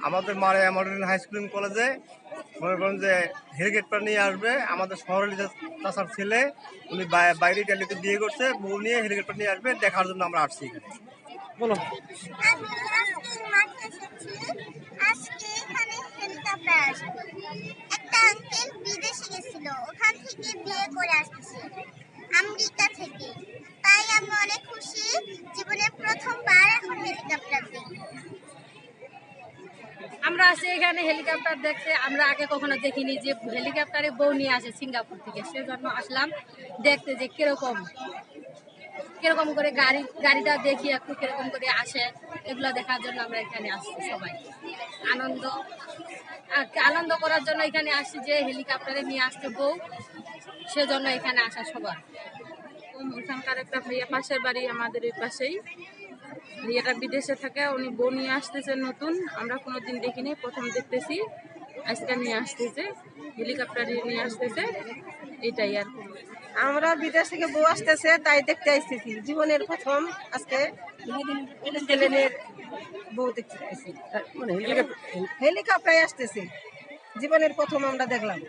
আমাদের মারিয়া model high school কলেজে মনে করেন যে হেলিকপ্টার নিয়ে আসবে আমাদের শহরের চাষার ছেলে, উনি বাইরে ইটালিতে বিয়ে করছে, বউ নিয়ে হেলিকপ্টার নিয়ে আসবে, দেখার জন্য আমরা আসছি এখানে। বলো। আজকে এখানে হেলিকপ্টার আসবে। একটা আঙ্কেল বিদেশে গেছিল, ওখান থেকে বিয়ে করে আসছে আমেরিকা থেকে। তাই আমি অনেক খুশি, জীবনে প্রথমবার এখন হেলিকপ্টার দেখি। আমরা আসি এখানে হেলিকপ্টার দেখতে, আমরা আগে কখনো দেখিনি যে হেলিকপ্টারে বউ নিয়ে আসে সিঙ্গাপুর থেকে, সেজন্য আসলাম দেখতে যে কিরকম করে গাড়িটা দেখি একটু কিরকম করে আসে, এগুলো দেখার জন্য আমরা এখানে আসছি সবাই। আনন্দ করার জন্য এখানে আসছি যে হেলিকপ্টারে নিয়ে আসছে বউ, সেজন্য এখানে আসা সবার। ওখানকার একটা ভাইয়া, পাশের বাড়ি আমাদের এই পাশেই, ভাইয়াটা বিদেশে থাকে, উনি বউ নিয়ে আসতেছে নতুন, আমরা কোনোদিন দেখিনি, প্রথম দেখতেছি, আজকে নিয়ে আসতেছে, হেলিকপ্টারে নিয়ে আসতেছে, এটাই আর কি। আমরা বিদেশ থেকে বউ আসতেছে তাই দেখতে আসতেছি, জীবনের প্রথম আজকে ছেলেদের বউ দেখতে আসছি, মানে হেলিকপ্টারে আসতেছে, জীবনের প্রথম আমরা দেখলাম।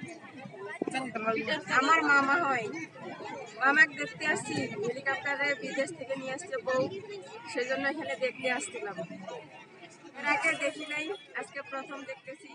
আমার মামা হয়, মামাকে দেখতে আসছি, হেলিকপ্টারে বিদেশ থেকে নিয়ে আসছে বউ, সেজন্য এখানে দেখতে আসছিলাম। এর আগে দেখি নাই, আজকে প্রথম দেখতেছি।